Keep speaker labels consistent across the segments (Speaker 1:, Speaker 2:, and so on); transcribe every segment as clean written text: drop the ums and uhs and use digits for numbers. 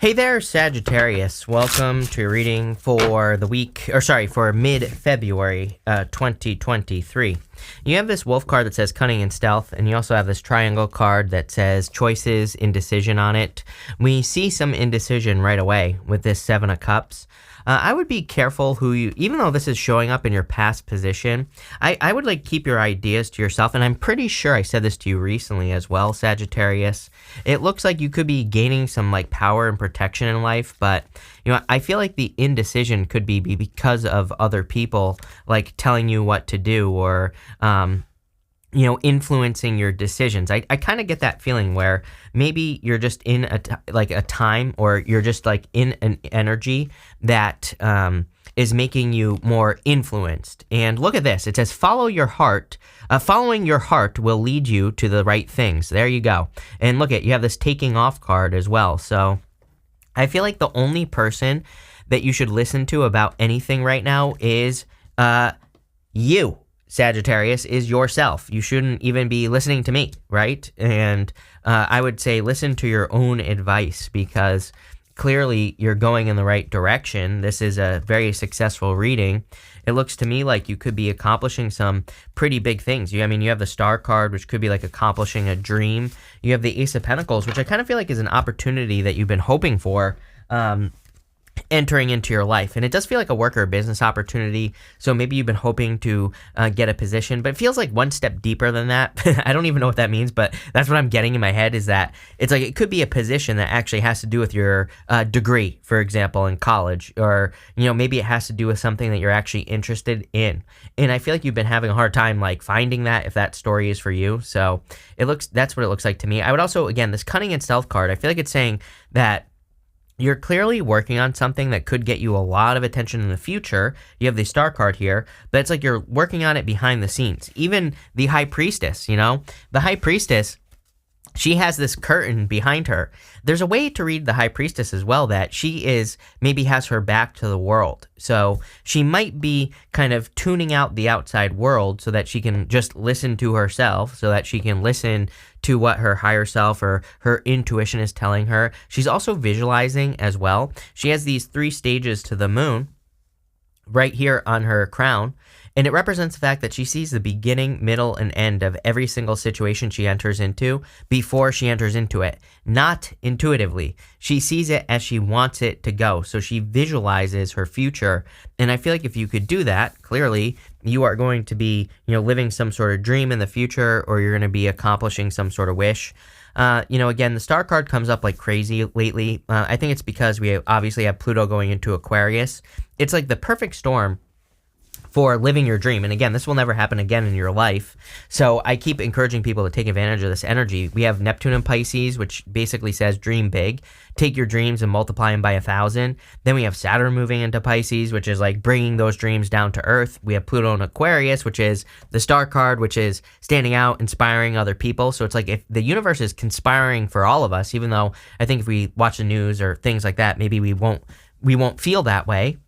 Speaker 1: Hey there, Sagittarius. Welcome to your reading for the week, for mid-February 2023. You have this wolf card that says cunning and stealth, and you also have this triangle card that says choices, indecision on it. We see some indecision right away with this Seven of Cups. I would be careful even though this is showing up in your past position, I would keep your ideas to yourself. And I'm pretty sure I said this to you recently as well, Sagittarius. It looks like you could be gaining some power and protection in life, but I feel like the indecision could be because of other people telling you what to do or influencing your decisions. I kind of get that feeling where maybe you're just in a time, or you're just in an energy that is making you more influenced. And look at this. It says, follow your heart. Following your heart will lead you to the right things. There you go. And look you have this taking off card as well. So I feel like the only person that you should listen to about anything right now is you. Sagittarius, is yourself. You shouldn't even be listening to me, right? And I would say listen to your own advice, because clearly you're going in the right direction. This is a very successful reading. It looks to me like you could be accomplishing some pretty big things. You have the Star card, which could be accomplishing a dream. You have the Ace of Pentacles, which I kind of feel is an opportunity that you've been hoping for, entering into your life. And it does feel like a work or a business opportunity, so maybe you've been hoping to get a position, but it feels like one step deeper than that. I don't even know what that means, but that's what I'm getting in my head, is that it's it could be a position that actually has to do with your degree, for example, in college, or maybe it has to do with something that you're actually interested in. And I feel like you've been having a hard time finding that, if that story is for you. So that's what it looks like to me. I would also, again, this cunning and stealth card, I feel like it's saying that you're clearly working on something that could get you a lot of attention in the future. You have the Star card here, but it's you're working on it behind the scenes. Even the High Priestess, the High Priestess, she has this curtain behind her. There's a way to read the High Priestess as well, that she maybe has her back to the world. So she might be kind of tuning out the outside world so that she can just listen to herself, so that she can listen to what her higher self or her intuition is telling her. She's also visualizing as well. She has these 3 stages to the moon right here on her crown. And it represents the fact that she sees the beginning, middle, and end of every single situation she enters into before she enters into it. Not intuitively. She sees it as she wants it to go. So she visualizes her future. And I feel like if you could do that, clearly you are going to be, living some sort of dream in the future, or you're going to be accomplishing some sort of wish. Again, the Star card comes up like crazy lately. I think it's because we obviously have Pluto going into Aquarius. It's the perfect storm for living your dream. And again, this will never happen again in your life. So I keep encouraging people to take advantage of this energy. We have Neptune in Pisces, which basically says dream big. Take your dreams and multiply them by 1,000. Then we have Saturn moving into Pisces, which is bringing those dreams down to earth. We have Pluto in Aquarius, which is the Star card, which is standing out, inspiring other people. So it's if the universe is conspiring for all of us, even though I think if we watch the news or things like that, maybe we won't feel that way.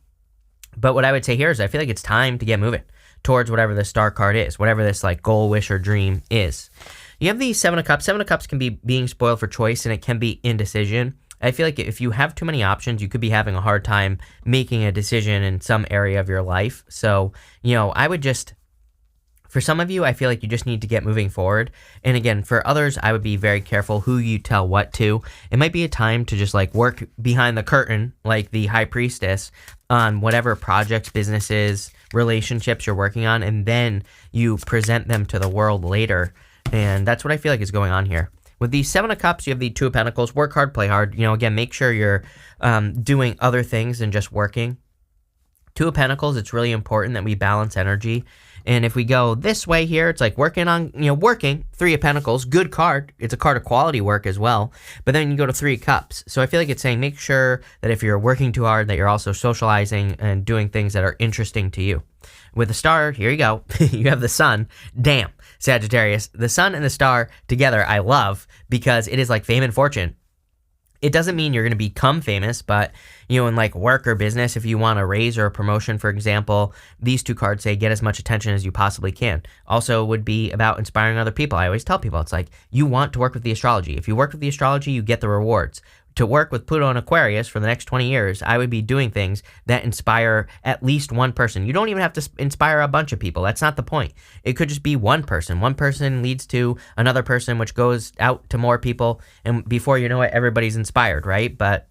Speaker 1: But what I would say here is I feel like it's time to get moving towards whatever the Star card is, whatever this goal, wish, or dream is. You have the Seven of Cups. Seven of Cups can be being spoiled for choice, and it can be indecision. I feel like if you have too many options, you could be having a hard time making a decision in some area of your life. So, I would just, for some of you, I feel like you just need to get moving forward. And again, for others, I would be very careful who you tell what to. It might be a time to just work behind the curtain, like the High Priestess, on whatever projects, businesses, relationships you're working on, and then you present them to the world later. And that's what I feel like is going on here. With the Seven of Cups, you have the Two of Pentacles. Work hard, play hard. Again, make sure you're doing other things than just working. Two of Pentacles, it's really important that we balance energy. And if we go this way here, it's working on, working. Three of Pentacles, good card. It's a card of quality work as well. But then you go to Three of Cups. So I feel like it's saying make sure that if you're working too hard, that you're also socializing and doing things that are interesting to you. With the Star, here you go. You have the Sun. Damn, Sagittarius. The Sun and the Star together I love, because it is like fame and fortune. It doesn't mean you're going to become famous, but, in work or business, if you want a raise or a promotion, for example, these two cards say get as much attention as you possibly can. Also would be about inspiring other people. I always tell people, it's you want to work with the astrology. If you work with the astrology, you get the rewards. to work with Pluto and Aquarius for the next 20 years, I would be doing things that inspire at least one person. You don't even have to inspire a bunch of people. That's not the point. It could just be one person. One person leads to another person, which goes out to more people. And before you know it, everybody's inspired, right? But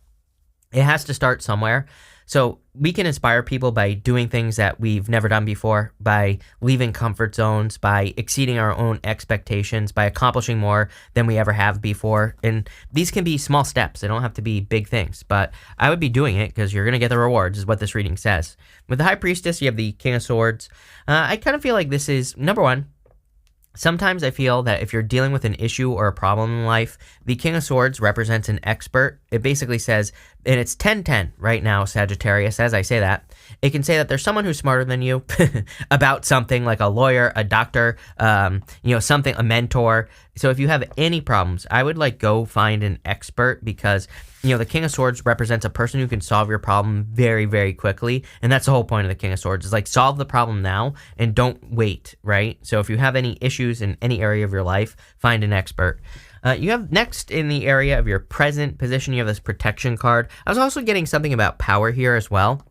Speaker 1: it has to start somewhere. So we can inspire people by doing things that we've never done before, by leaving comfort zones, by exceeding our own expectations, by accomplishing more than we ever have before. And these can be small steps. They don't have to be big things, but I would be doing it because you're going to get the rewards, is what this reading says. With the High Priestess, you have the King of Swords. I kind of feel like this is, number one, sometimes I feel that if you're dealing with an issue or a problem in life, the King of Swords represents an expert. It basically says, and it's 10-10 right now, Sagittarius, as I say that, it can say that there's someone who's smarter than you about something, like a lawyer, a doctor, something, a mentor. So if you have any problems, I would go find an expert, because the King of Swords represents a person who can solve your problem very, very quickly. And that's the whole point of the King of Swords, is solve the problem now and don't wait, right? So if you have any issues in any area of your life, find an expert. You have next, in the area of your present position, you have this protection card. I was also getting something about power here as well.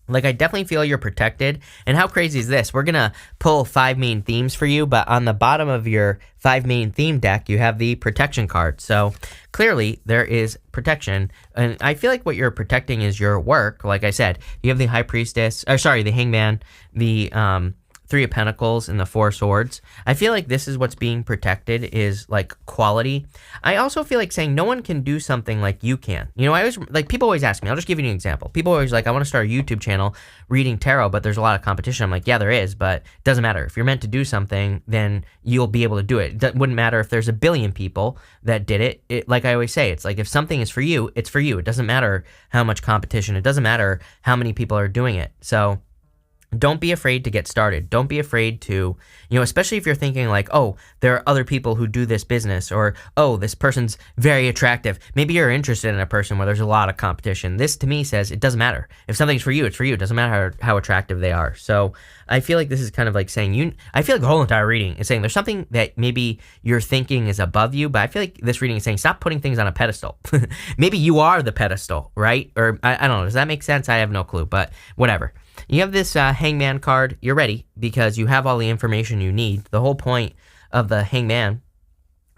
Speaker 1: I definitely feel you're protected. And how crazy is this? We're going to pull 5 main themes for you, but on the bottom of your 5 main theme deck, you have the protection card. So clearly there is protection. And I feel like what you're protecting is your work. Like I said, you have the High Priestess, the Hangman, the 3 of Pentacles, and the 4 of Swords. I feel like this is what's being protected, is quality. I also feel like saying no one can do something like you can. I always, people always ask me, I'll just give you an example. People always I want to start a YouTube channel reading tarot, but there's a lot of competition. I'm like, yeah, there is, but it doesn't matter. If you're meant to do something, then you'll be able to do it. It wouldn't matter if there's a billion people that did it. Like I always say, it's if something is for you, it's for you. It doesn't matter how much competition. It doesn't matter how many people are doing it. So don't be afraid to get started. Don't be afraid to, especially if you're thinking oh, there are other people who do this business, or, oh, this person's very attractive. Maybe you're interested in a person where there's a lot of competition. This, to me, says it doesn't matter. If something's for you, it's for you. It doesn't matter how attractive they are. So I feel like this is kind of saying I feel like the whole entire reading is saying there's something that maybe you're thinking is above you, but I feel like this reading is saying stop putting things on a pedestal. Maybe you are the pedestal, right? Or I don't know. Does that make sense? I have no clue, but whatever. You have this Hangman card. You're ready because you have all the information you need. The whole point of the Hangman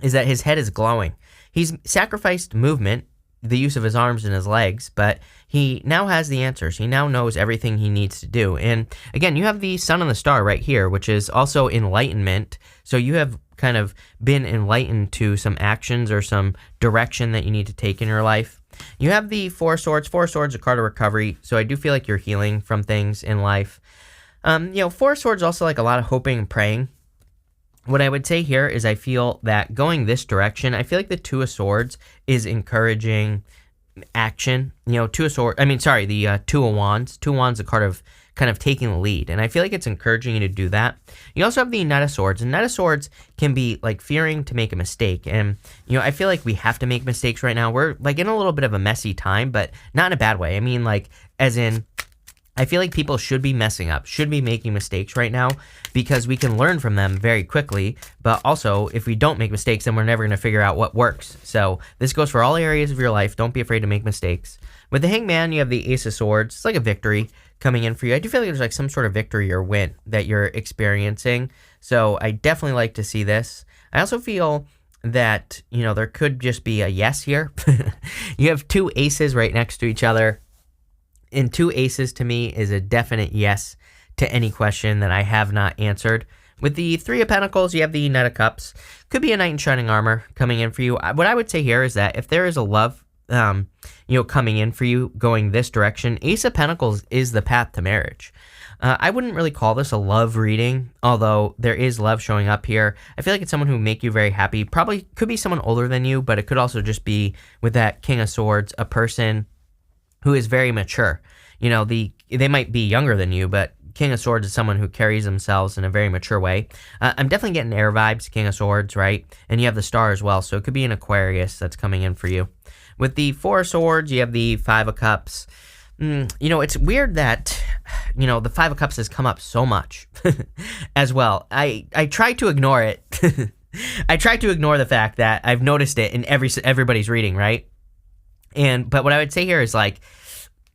Speaker 1: is that his head is glowing. He's sacrificed movement, the use of his arms and his legs, but he now has the answers. He now knows everything he needs to do. And again, you have the Sun and the Star right here, which is also enlightenment. So you have kind of been enlightened to some actions or some direction that you need to take in your life. You have the 4 of Swords. 4 of Swords, a card of recovery. So I do feel like you're healing from things in life. 4 of Swords also a lot of hoping and praying. What I would say here is I feel that going this direction, I feel like the 2 of Swords is encouraging action. The 2 of Wands. 2 of Wands, a card of kind of taking the lead. And I feel like it's encouraging you to do that. You also have the Knight of Swords. And Knight of Swords can be fearing to make a mistake. And, I feel like we have to make mistakes right now. We're in a little bit of a messy time, but not in a bad way. I mean, as in, I feel like people should be messing up, should be making mistakes right now, because we can learn from them very quickly. But also, if we don't make mistakes, then we're never going to figure out what works. So this goes for all areas of your life. Don't be afraid to make mistakes. With the Hangman, you have the Ace of Swords. It's a victory coming in for you. I do feel like there's some sort of victory or win that you're experiencing. So I definitely like to see this. I also feel that, there could just be a yes here. You have 2 aces right next to each other. And 2 aces to me is a definite yes to any question that I have not answered. With the 3 of Pentacles, you have the Knight of Cups. Could be a knight in shining armor coming in for you. What I would say here is that if there is a love, coming in for you going this direction, Ace of Pentacles is the path to marriage. I wouldn't really call this a love reading, although there is love showing up here. I feel like it's someone who make you very happy. Probably could be someone older than you, but it could also just be, with that King of Swords, a person who is very mature. They might be younger than you, but King of Swords is someone who carries themselves in a very mature way. I'm definitely getting air vibes, King of Swords, right? And you have the Star as well, so it could be an Aquarius that's coming in for you. With the 4 of Swords, you have the 5 of Cups. It's weird that, the 5 of Cups has come up so much as well. I try to ignore it. I try to ignore the fact that I've noticed it in everybody's reading, right? But what I would say here is like,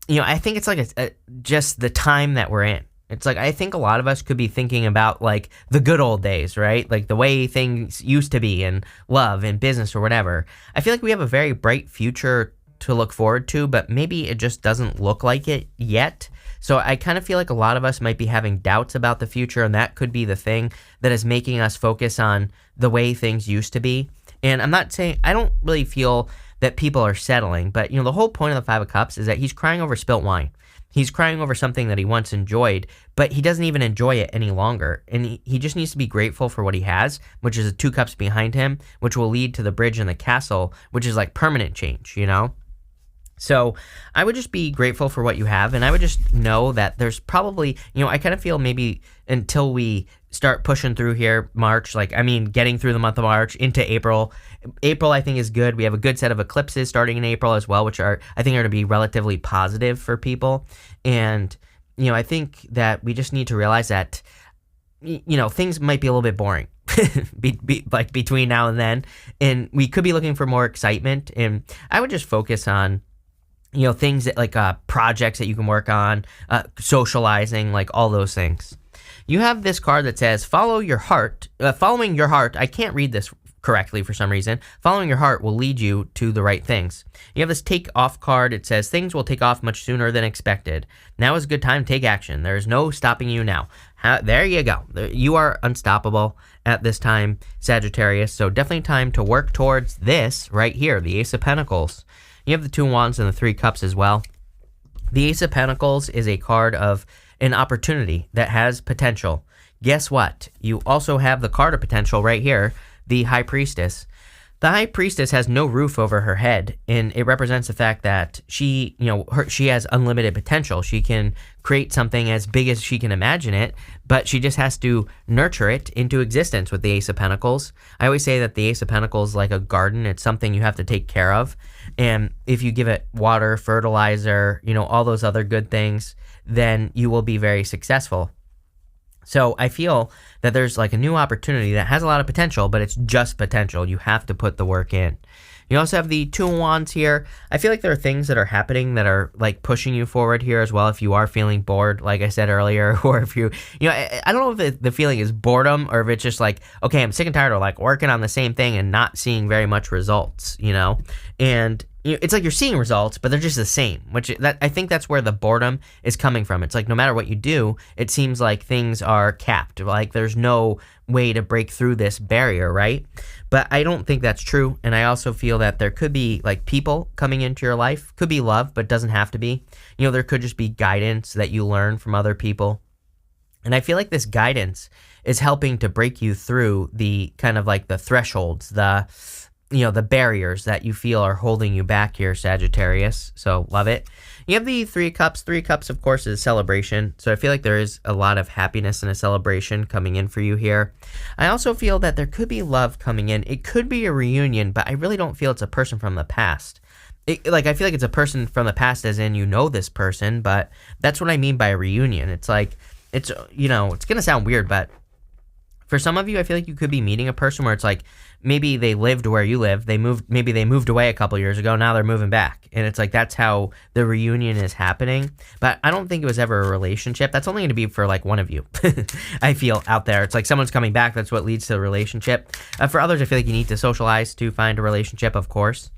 Speaker 1: I think it's like just the time that we're in. It's like, I think a lot of us could be thinking about like the good old days, right? Like the way things used to be in love and business or whatever. I feel like we have a very bright future to look forward to, but maybe it just doesn't look like it yet. So I kind of feel like a lot of us might be having doubts about the future, and that could be the thing that is making us focus on the way things used to be. And I'm not saying, I don't really feel that people are settling, but the whole point of the Five of Cups is that he's crying over spilt wine. He's crying over something that he once enjoyed, but he doesn't even enjoy it any longer. And he just needs to be grateful for what he has, which is the Two Cups behind him, which will lead to the bridge and the castle, which is like permanent change, So I would just be grateful for what you have, and I would just know that there's probably, I kind of feel maybe until we start pushing through here, March, getting through the month of March into April. April, I think, is good. We have a good set of eclipses starting in April as well, which I think are to be relatively positive for people. And, I think that we just need to realize that, things might be a little bit boring. Between now and then, and we could be looking for more excitement. And I would just focus on things that like projects that you can work on, socializing, like all those things. You have this card that says, follow your heart. Following your heart, I can't read this correctly for some reason. Following your heart will lead you to the right things. You have this take off card. It says, things will take off much sooner than expected. Now is a good time to take action. There is no stopping you now. There you go. You are unstoppable at this time, Sagittarius. So definitely time to work towards this right here, the Ace of Pentacles. You have the Two of Wands and the Three of Cups as well. The Ace of Pentacles is a card of an opportunity that has potential. Guess what? You also have the card of potential right here, the High Priestess. The High Priestess has no roof over her head, and it represents the fact that she has unlimited potential. She can create something as big as she can imagine it, but she just has to nurture it into existence with the Ace of Pentacles. I always say that the Ace of Pentacles is like a garden. It's something you have to take care of, and if you give it water, fertilizer, all those other good things, then you will be very successful. So I feel that there's like a new opportunity that has a lot of potential, but it's just potential. You have to put the work in. You also have the Two of Wands here. I feel like there are things that are happening that are like pushing you forward here as well. If you are feeling bored, like I said earlier, or if I don't know if the feeling is boredom or if it's just like, okay, I'm sick and tired of like working on the same thing and not seeing very much results, and it's like you're seeing results, but they're just the same, I think that's where the boredom is coming from. It's like no matter what you do, it seems like things are capped. Like there's no way to break through this barrier, right? But I don't think that's true. And I also feel that there could be like people coming into your life. Could be love, but doesn't have to be. There could just be guidance that you learn from other people. And I feel like this guidance is helping to break you through the kind of like the thresholds, the barriers that you feel are holding you back here, Sagittarius. So love it. You have the Three of Cups. Three of Cups, of course, is a celebration. So I feel like there is a lot of happiness and a celebration coming in for you here. I also feel that there could be love coming in. It could be a reunion, but I really don't feel it's a person from the past. I feel like it's a person from the past as in this person, but that's what I mean by a reunion. It's like, it's going to sound weird, but for some of you, I feel like you could be meeting a person where it's like, maybe they lived where you live. Maybe they moved away a couple years ago. Now they're moving back. And it's like, that's how the reunion is happening. But I don't think it was ever a relationship. That's only going to be for like one of you. I feel out there. It's like someone's coming back. That's what leads to a relationship. For others, I feel like you need to socialize to find a relationship, of course.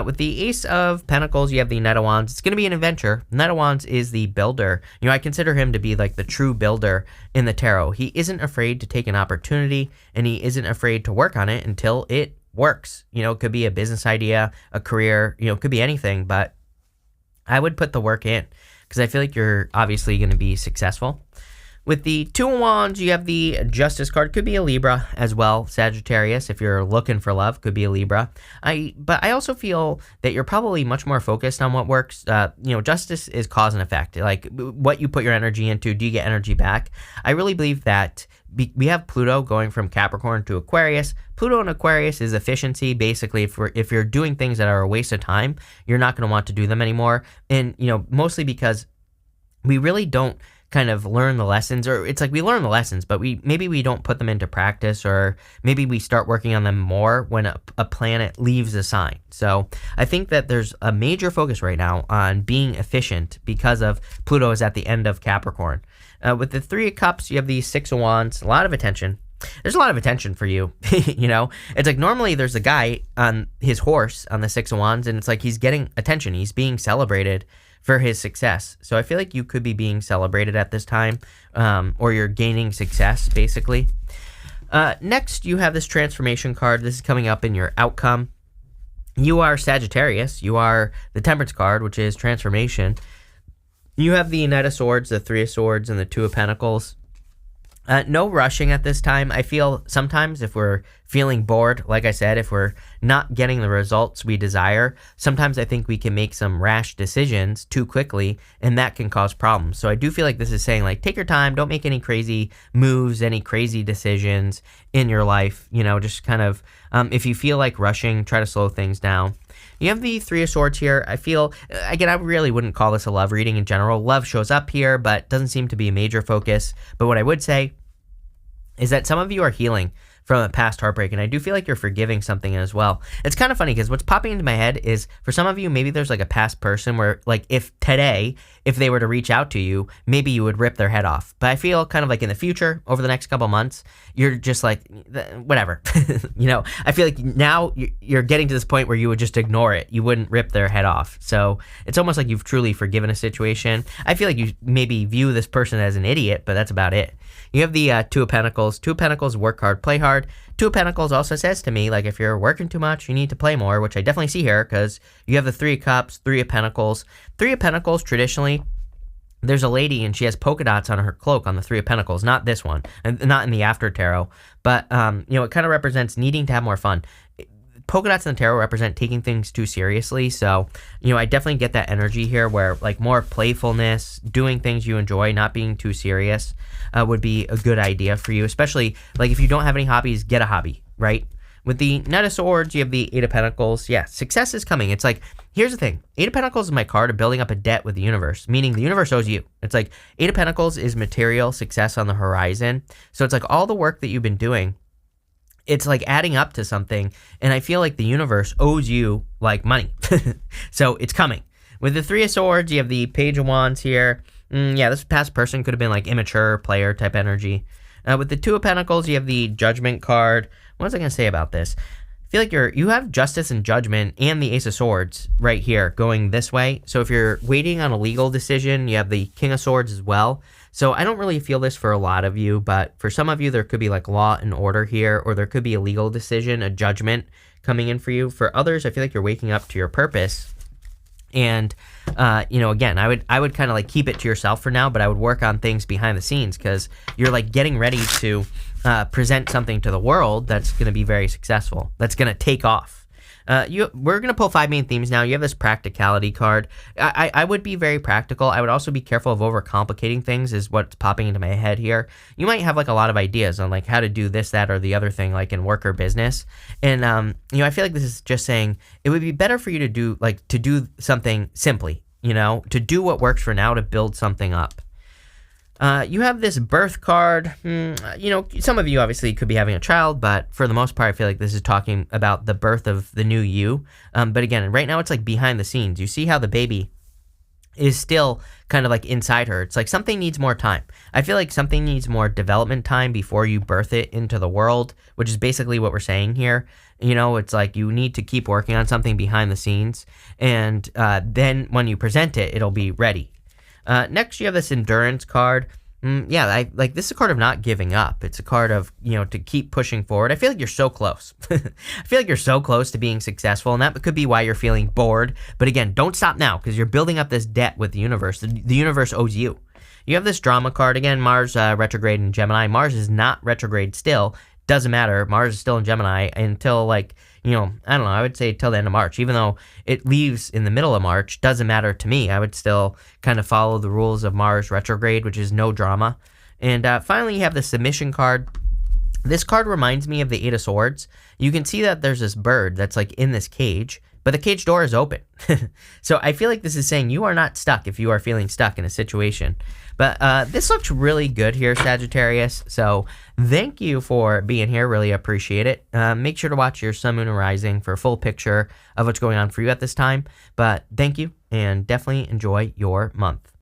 Speaker 1: With the Ace of Pentacles, you have the Knight of Wands. It's going to be an adventure. Knight of Wands is the builder. I consider him to be like the true builder in the tarot. He isn't afraid to take an opportunity, and he isn't afraid to work on it until it works. It could be a business idea, a career, it could be anything, but I would put the work in because I feel like you're obviously going to be successful. With the Two of Wands, you have the Justice card. Could be a Libra as well, Sagittarius. If you're looking for love, could be a Libra. But I also feel that you're probably much more focused on what works. Justice is cause and effect. Like what you put your energy into, do you get energy back? I really believe that we have Pluto going from Capricorn to Aquarius. Pluto and Aquarius is efficiency. Basically, if you're doing things that are a waste of time, you're not going to want to do them anymore. And, mostly because we really don't kind of learn the lessons, or it's like we learn the lessons, but maybe we don't put them into practice, or maybe we start working on them more when a planet leaves a sign. So I think that there's a major focus right now on being efficient because of Pluto is at the end of Capricorn. With the Three of Cups, you have the Six of Wands, a lot of attention. There's a lot of attention for you. It's like normally there's a guy on his horse on the Six of Wands, and it's like he's getting attention. He's being celebrated for his success. So I feel like you could be being celebrated at this time, or you're gaining success, basically. Next, you have this transformation card. This is coming up in your outcome. You are Sagittarius. You are the Temperance card, which is transformation. You have the Knight of Swords, the Three of Swords, and the Two of Pentacles. No rushing at this time. I feel sometimes if we're feeling bored, like I said, if we're not getting the results we desire, sometimes I think we can make some rash decisions too quickly, and that can cause problems. So I do feel like this is saying, like, take your time, don't make any crazy moves, any crazy decisions in your life. Just kind of, if you feel like rushing, try to slow things down. You have the Three of Swords here. I feel, again, I really wouldn't call this a love reading in general. Love shows up here, but doesn't seem to be a major focus. But what I would say is that some of you are healing from a past heartbreak, and I do feel like you're forgiving something as well. It's kind of funny because what's popping into my head is, for some of you, maybe there's like a past person where, like, if they were to reach out to you, maybe you would rip their head off. But I feel kind of like in the future, over the next couple months, you're just like, whatever. I feel like now you're getting to this point where you would just ignore it. You wouldn't rip their head off. So it's almost like you've truly forgiven a situation. I feel like you maybe view this person as an idiot, but that's about it. You have the Two of Pentacles. Two of Pentacles, work hard, play hard. Two of Pentacles also says to me, like, if you're working too much, you need to play more, which I definitely see here, because you have the Three of Cups, Three of Pentacles. Three of Pentacles, traditionally, there's a lady and she has polka dots on her cloak on the Three of Pentacles, not this one, and not in the After Tarot, but, it kind of represents needing to have more fun. Polka dots in the tarot represent taking things too seriously, so, I definitely get that energy here where, like, more playfulness, doing things you enjoy, not being too serious, would be a good idea for you, especially, like, if you don't have any hobbies, get a hobby, right? With the Knight of Swords, you have the Eight of Pentacles. Yeah, success is coming. It's like, here's the thing. Eight of Pentacles is my card of building up a debt with the universe, meaning the universe owes you. It's like, Eight of Pentacles is material success on the horizon, so it's like all the work that you've been doing, it's like adding up to something, and I feel like the universe owes you, like, money. So it's coming. With the Three of Swords, you have the Page of Wands here. This past person could have been like immature player type energy. With the Two of Pentacles, you have the Judgment card. What was I going to say about this? I feel like you have Justice and Judgment and the Ace of Swords right here going this way. So if you're waiting on a legal decision, you have the King of Swords as well. So I don't really feel this for a lot of you, but for some of you, there could be like law and order here, or there could be a legal decision, a judgment coming in for you. For others, I feel like you're waking up to your purpose. And, again, I would kind of like keep it to yourself for now, but I would work on things behind the scenes because you're like getting ready to present something to the world that's going to be very successful, that's going to take off. We're going to pull 5 main themes now. You have this practicality card. I would be very practical. I would also be careful of overcomplicating things is what's popping into my head here. You might have like a lot of ideas on like how to do this, that, or the other thing, like in work or business. And, I feel like this is just saying it would be better for you to do something simply, to do what works for now to build something up. You have this birth card. Some of you obviously could be having a child, but for the most part, I feel like this is talking about the birth of the new you. But again, right now it's like behind the scenes. You see how the baby is still kind of like inside her. It's like something needs more time. I feel like something needs more development time before you birth it into the world, which is basically what we're saying here. It's like you need to keep working on something behind the scenes, and then when you present it, it'll be ready. Next, you have this endurance card. This is a card of not giving up. It's a card of, to keep pushing forward. I feel like you're so close. I feel like you're so close to being successful, and that could be why you're feeling bored. But again, don't stop now because you're building up this debt with the universe. The universe owes you. You have this drama card. Again, Mars retrograde in Gemini. Mars is not retrograde still. Doesn't matter. Mars is still in Gemini until I don't know, I would say till the end of March. Even though it leaves in the middle of March, doesn't matter to me. I would still kind of follow the rules of Mars retrograde, which is no drama. And finally, you have the Submission card. This card reminds me of the Eight of Swords. You can see that there's this bird that's like in this cage, but the cage door is open. So I feel like this is saying you are not stuck if you are feeling stuck in a situation. But this looks really good here, Sagittarius. So thank you for being here. Really appreciate it. Make sure to watch your Sun, Moon, and Rising for a full picture of what's going on for you at this time. But thank you, and definitely enjoy your month.